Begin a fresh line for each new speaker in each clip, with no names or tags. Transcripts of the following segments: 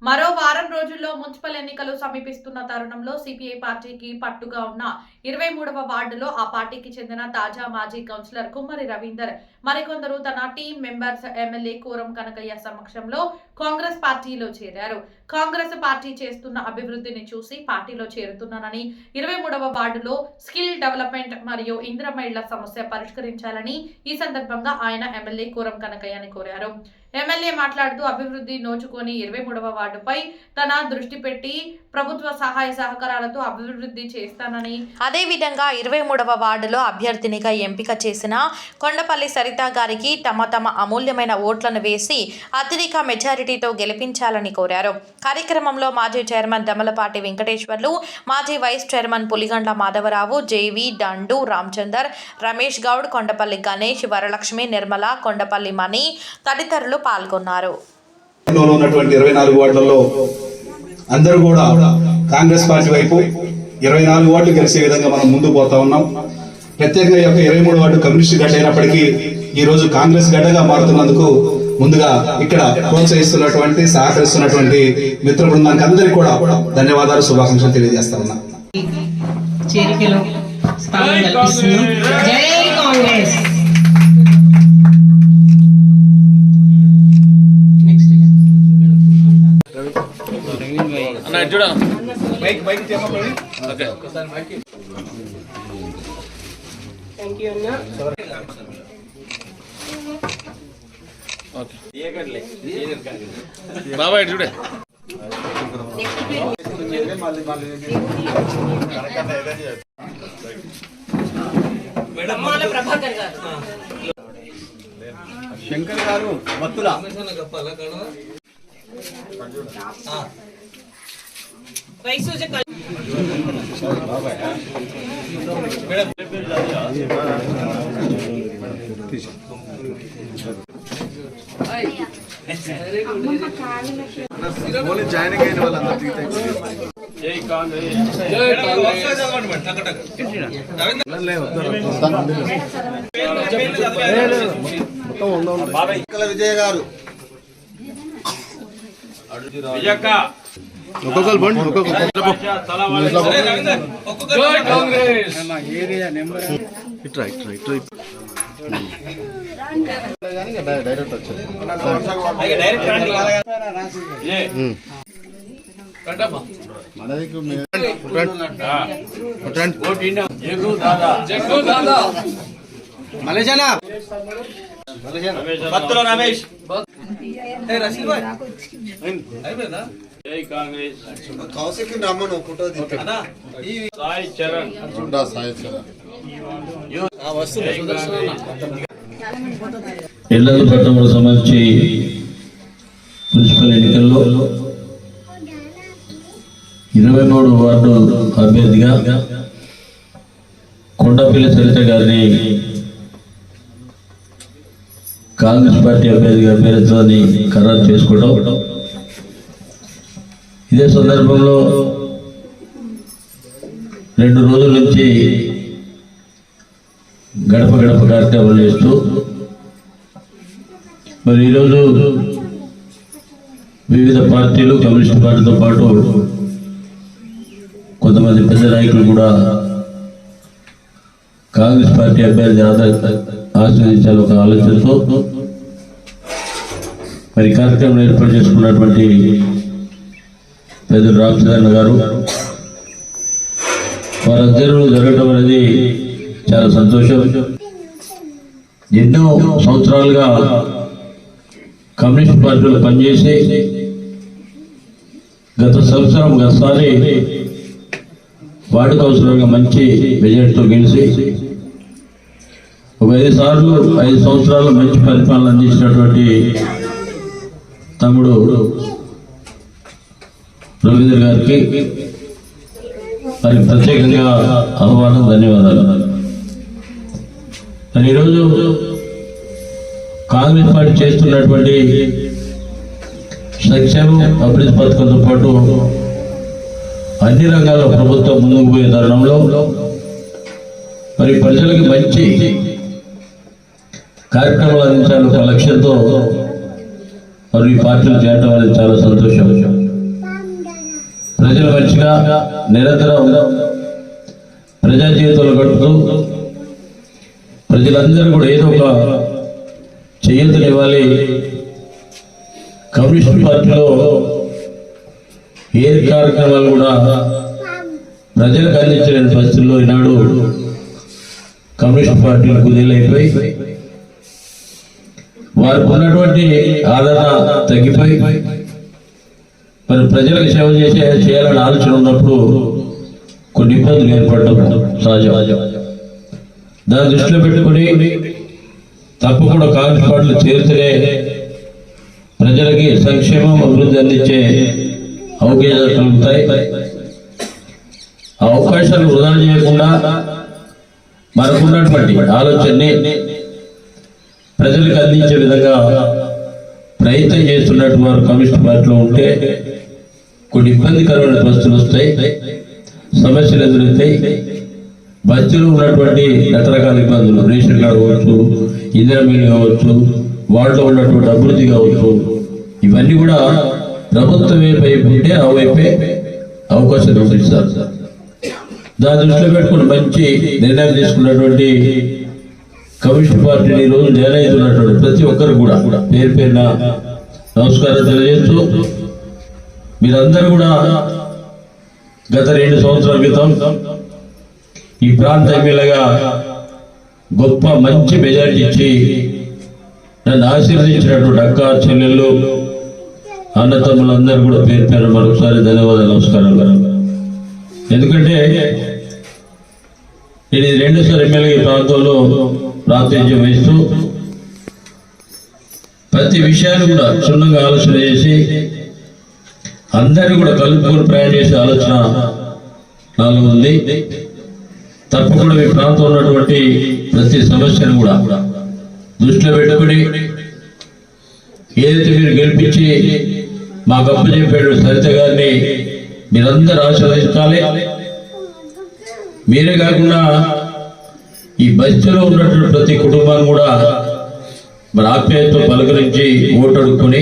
మరో వారం రోజుల్లో మున్సిపల్ ఎన్నికలు సమీపిస్తున్న తరుణంలో సిపిఐ పార్టీకి పట్టుగా ఉన్న 23వ వార్డులో ఆ పార్టీకి చెందిన తాజా మాజీ కౌన్సిలర్ కుమ్మరి రవీందర్ మరికొందరు తన team members MLA Koram Kanakaiah సమక్షంలో కాంగ్రెస్ పార్టీలో చేరారు. కాంగ్రెస్ పార్టీ చేస్తున్న అభివృద్ధిని చూసి పార్టీలో చేరుతున్నానని, 23వ వార్డులో స్కిల్ డెవలప్మెంట్ మరియు ఇందిరమ్మ ఇళ్ల సమస్య పరిష్కరించాలని ఈ సందర్భంగా ఆయన ఎమ్మెల్యే కోరం కనకయ్యని కోరారు. ఎమ్మెల్యే మాట్లాడుతూ అభివృద్ధి నోచుకొని 23వ వార్డుపై తన దృష్టి పెట్టి ప్రభుత్వ సహాయ సహకారాలతో అభివృద్ధి చేస్తానని, అదేవిధంగా 23వ వార్డులో అభ్యర్థినిగా ఎంపిక చేసిన కొండపల్లి సరిత గారికి తమ అమూల్యమైన ఓట్లను వేసి అత్యధిక మెజారిటీతో గెలిపించాలని కోరారు. కార్యక్రమంలో మాజీ చైర్మన్ దమలపాటి వెంకటేశ్వర్లు, మాజీ వైస్ చైర్మన్ పులిగండ్ల మాధవరావు, జేవి దండు, రామచందర్, రమేష్ గౌడ్, కొండపల్లి గణేష్, వరలక్ష్మి, నిర్మల, కొండపల్లి మణి తదితరులు పాల్గొన్నారు.
24 వార్డులలో అందరూ కూడా కాంగ్రెస్ పార్టీ వైపు 24 వార్డులు గెలిచే విధంగా మనం ముందుకు పోతా ఉన్నాం. ప్రత్యేకంగా 23 వార్డు కమ్యూనిస్ట్ గడ్డ అయినప్పటికీ ఈ రోజు కాంగ్రెస్ గడ్డగా మారుతున్నందుకు ముందుగా ఇక్కడ ప్రోత్సహిస్తున్నటువంటి సహకరిస్తున్నటువంటి మిత్ర బృందానికి అందరికీ కూడా ధన్యవాదాలు, శుభాకాంక్షలు తెలియజేస్తా ఉన్నా.
చేరికలో స్థానం కల్పిస్తున్నాం. జై కాంగ్రెస్.
బాబా చూడే
ప్రభాకర్ గారు,
శంకర్ గారు, మత్తుల
వైసూజక
జాయినింగ్ అయిన వాళ్ళందరికీ విజయ గారు, ఒక్కొక్కరు బండి ఇట్రా డైరెక్ట్ వచ్చారు. మలేషానా రమేష్ కౌశిక్ రమ్మను ఫోటో సాయి చరణ్
ఎల్లూరు పట్టణంలో సంబంధించి మున్సిపల్ ఎన్నికల్లో 23 వార్డు అభ్యర్థిగా కొండపల్లి సరిత గారిని కాంగ్రెస్ పార్టీ అభ్యర్థిని ఖరారు చేసుకోవడం. ఇదే సందర్భంలో 2 రోజుల నుంచి గడప గడప కార్యక్రమాలు చేస్తూ మరి ఈరోజు వివిధ పార్టీలు, కమ్యూనిస్ట్ పార్టీతో పాటు కొంతమంది పెద్ద నాయకులు కూడా కాంగ్రెస్ పార్టీ అభ్యర్థి ఆశ్రయించాలి ఒక ఆలోచనతో మరి కార్యక్రమం ఏర్పాటు చేసుకున్నటువంటి పెద్దలు రామచంద్ర గారు, వారందరూ జరగడం అనేది చాలా సంతోషం. ఎన్నో సంవత్సరాలుగా కమ్యూనిస్ట్ పార్టీలో పనిచేసి గత సంవత్సరం గతసారి వార్డు కౌన్సిలర్గా మంచి మెజారిటీతో గెలిచి ఒక 5 సంవత్సరాలు మంచి పరిపాలన అందించినటువంటి తమ్ముడు రవీంద్ర గారికి వారికి ప్రత్యేకంగా ఆహ్వానం, ధన్యవాదాలు. మరి ఈరోజు కాంగ్రెస్ పార్టీ చేస్తున్నటువంటి సంక్షేమం, అభివృద్ధి పథకంతో పాటు అన్ని రంగాల్లో ప్రభుత్వం ముందుకు పోయే తరుణంలో మరి ప్రజలకి మంచి కార్యక్రమాలు అందించాలి ఒక లక్ష్యంతో మరి ఈ పార్టీలు చేయడం అనేది చాలా సంతోషం. ప్రజల మనిషిగా నిరంతరం ప్రజా జీవితంలో గడుపుతూ ప్రజలందరూ కూడా ఏదో ఒక చేయూతనివ్వాలి. కమ్యూనిస్ట్ పార్టీలో ఏ కార్యక్రమాలు కూడా ప్రజలకు అందించలేని పరిస్థితుల్లో ఈనాడు కమ్యూనిస్ట్ పార్టీలు కుదేలైపోయి వారికి ఉన్నటువంటి ఆదరణ తగ్గిపోయి మరి ప్రజలకు సేవ చేయాలని ఆలోచన ఉన్నప్పుడు కొన్ని ఇబ్బందులు ఏర్పడటం సహజం. దాన్ని దృష్టిలో పెట్టుకుని తప్పకుండా కాంగ్రెస్ పార్టీలు చేరితేనే ప్రజలకి సంక్షేమం అభివృద్ధి అందించే అవకాశాలు కలుగుతాయి. ఆ అవకాశాలు వృధా చేయకుండా మనకున్నటువంటి ఆలోచనని ప్రజలకు అందించే విధంగా ప్రయత్నం చేస్తున్నట్టు వారు కమ్యూనిస్ట్ పార్టీలో ఉంటే కొన్ని ఇబ్బందికరమైన పరిస్థితులు వస్తాయి, సమస్యలు ఎదురవుతాయి. బస్సులో ఉన్నటువంటి రకరకాల ఇబ్బందులు, రేషన్ కార్డు కావచ్చు, ఇందిరా మిల్ కావచ్చు, వాటిలో ఉన్నటువంటి అభివృద్ధి కావచ్చు, ఇవన్నీ కూడా ప్రభుత్వం వైపు ఉంటే ఆ వైపే అవకాశం చూపిస్తారు. దాని దృష్టిలో పెట్టుకుని మంచి నిర్ణయం తీసుకున్నటువంటి కమ్యూనిస్ట్ పార్టీని ఈ రోజు జాయిన్ అవుతున్నటువంటి ప్రతి ఒక్కరు కూడా పేరు పేరున నమస్కారం తెలియజేస్తూ, మీరందరూ కూడా గత 2 సంవత్సరాల క్రితం ఈ ప్రాంత ఎమ్మెల్యేగా గొప్ప మంచి మెజారిటీ ఇచ్చి నన్ను ఆశీర్వదించినటువంటి అక్క చెల్లెళ్ళు అన్నతమ్ములందరూ కూడా పేరు పేరు మరొకసారి ధన్యవాదాలు, నమస్కారాలు. ఎందుకంటే నేను 2సారి ఎమ్మెల్యే ప్రాంతంలో ప్రాతినిధ్యం వహిస్తూ ప్రతి విషయాన్ని కూడా క్షుణ్ణంగా ఆలోచన చేసి అందరినీ కూడా కలుపుకొని ప్రయాణం చేసే ఆలోచన నాలో ఉంది. తప్పకుండా మీ ప్రాంతంలో ఉన్నటువంటి ప్రతి సమస్యను కూడా దృష్టిలో పెట్టుకుని ఏదైతే మీరు గెలిపించి మాకు అప్పచెప్పాడు సరిత గారిని మీరందరూ ఆశీర్వదించాలి. మీరే కాకుండా ఈ బస్తీలో ఉన్నటువంటి ప్రతి కుటుంబాన్ని కూడా మరి ఆప్యాయతతో పలకరించి ఓటు అడుక్కొని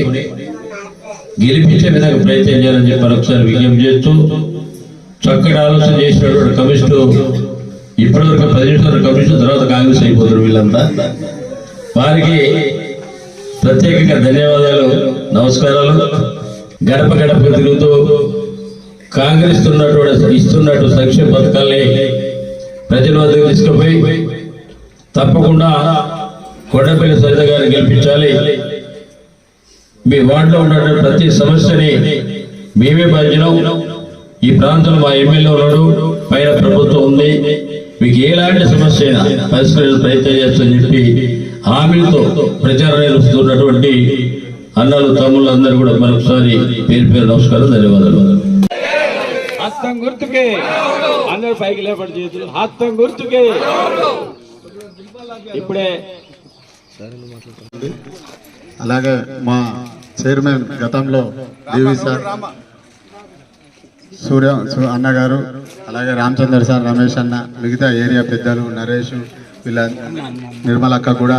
గెలిపించే విధంగా ప్రయత్నం చేయాలని చెప్పి మరొకసారి విజ్ఞప్తి చేస్తూ, చక్కటి ఆలోచన చేసినటువంటి కమ్యూనిస్టు ఇప్పటివరకు 10 నిమిషాలు కమ్యూనిస్టు తర్వాత కాంగ్రెస్ అయిపోతారు వీళ్ళంతా. వారికి ప్రత్యేకంగా ధన్యవాదాలు, నమస్కారాలు. గడప గడప తిరుగుతూ కాంగ్రెస్ ఇస్తున్నట్టు సంక్షేమ పథకాల్ని ప్రజల వద్దకు తీసుకుపోయి తప్పకుండా కొండపల్లి సరిత గారిని గెలిపించాలి. మీ వార్డులో ఉన్నటువంటి ప్రతి సమస్యని మేమే పరిచయం. ఈ ప్రాంతంలో మా ఎమ్మెల్యే ఉన్నాడు, పైన ప్రభుత్వం ఉంది, మీకు ఎలాంటి సమస్య అయినా పరిష్కరించే ప్రయత్నం చేస్తామని చెప్పి హామీలతో ప్రచారం నిర్వహిస్తున్నటువంటి అన్నలు తమ్ముళ్ళు అందరూ కూడా మరొకసారి పేరు పేరు నమస్కారం, ధన్యవాదాలు.
హస్తం గుర్తుకే అందరూ పైకి లేపడి చేతులు, హస్తం గుర్తుకే. ఇప్పుడే
అలాగే మా చైర్మన్ గతంలో డివి సార్, సూర్య అన్న గారు, అలాగే రామచంద్ర సార్, రమేష్ అన్న, మిగతా ఏరియా పెద్దలు, నరేష్, వీళ్ళ నిర్మలక్క కూడా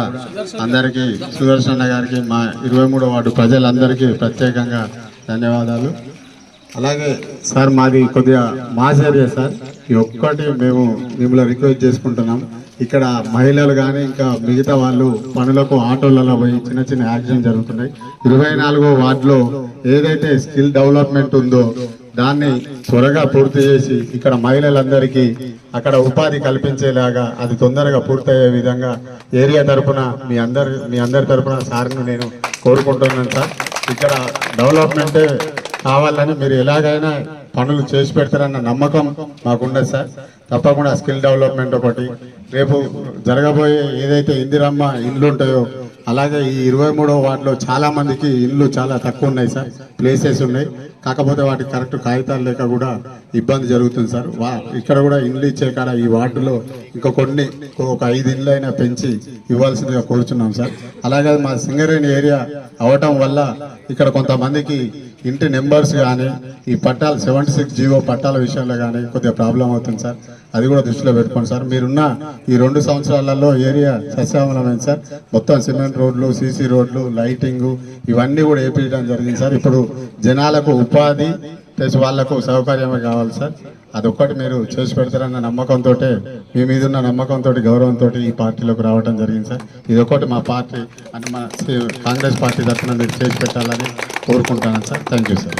అందరికీ, సుదర్శన్ అన్న గారికి, మా 23వ వార్డు ప్రజలందరికీ ప్రత్యేకంగా ధన్యవాదాలు. అలాగే సార్ మాది కొద్దిగా మాస్ ఏరియా సార్, ఈ ఒక్కటి మేము మిమ్మల్ని రిక్వెస్ట్ చేసుకుంటున్నాం. ఇక్కడ మహిళలు కానీ ఇంకా మిగతా వాళ్ళు పనులకు ఆటోలలో పోయి చిన్న చిన్న యాక్సిడెంట్ జరుగుతున్నాయి. 24వ వార్డులో ఏదైతే స్కిల్ డెవలప్మెంట్ ఉందో దాన్ని త్వరగా పూర్తి చేసి ఇక్కడ మహిళలందరికీ అక్కడ ఉపాధి కల్పించేలాగా అది తొందరగా పూర్తయ్యే విధంగా ఏరియా తరఫున మీ అందరి తరఫున సార్ని నేను కోరుకుంటున్నాను సార్. ఇక్కడ డెవలప్మెంటే కావాలని మీరు ఎలాగైనా పనులు చేసి పెడతారన్న నమ్మకం మాకుండదు సార్. తప్పకుండా స్కిల్ డెవలప్మెంట్ ఒకటి, రేపు జరగబోయే ఏదైతే ఇందిరమ్మ ఇండ్లు ఉంటాయో అలాగే ఈ 23వ వార్డులో చాలా మందికి ఇల్లు చాలా తక్కువ ఉన్నాయి సార్, ప్లేసెస్ ఉన్నాయి, కాకపోతే వాటికి కరెక్ట్ కాగితాలు లేక కూడా ఇబ్బంది జరుగుతుంది సార్. ఇక్కడ కూడా ఇండ్లు ఇచ్చే కాడ ఈ వార్డులో ఒక 5 ఇండ్లు అయినా పెంచి ఇవ్వాల్సిందిగా కోరుచున్నాం సార్. అలాగే మా సింగరేణి ఏరియా అవటం వల్ల ఇక్కడ కొంతమందికి ఇంటి నెంబర్స్ కానీ ఈ పట్టాలు 76 జీవో పట్టాల విషయంలో కానీ కొద్దిగా ప్రాబ్లం అవుతుంది సార్, అది కూడా దృష్టిలో పెట్టుకోండి సార్. మీరున్న ఈ 2 సంవత్సరాలలో ఏరియా సస్యామలమైంది సార్. మొత్తం సిమెంట్ రోడ్లు, సీసీ రోడ్లు, లైటింగ్ ఇవన్నీ కూడా వేపించడం జరిగింది సార్. ఇప్పుడు జనాలకు ఉపాధి ప్లస్ వాళ్లకు సౌకర్యమే కావాలి సార్. అదొక్కటి మీరు చేసి పెడతారన్న నమ్మకంతో, మీ మీద ఉన్న నమ్మకంతో, గౌరవంతో ఈ పార్టీలోకి రావడం జరిగింది సార్. ఇదొకటి మా పార్టీ అంటే మన కాంగ్రెస్ పార్టీ తరఫున మీరు చేసి పెట్టాలని కోరుకుంటాను సార్. Thank you sir.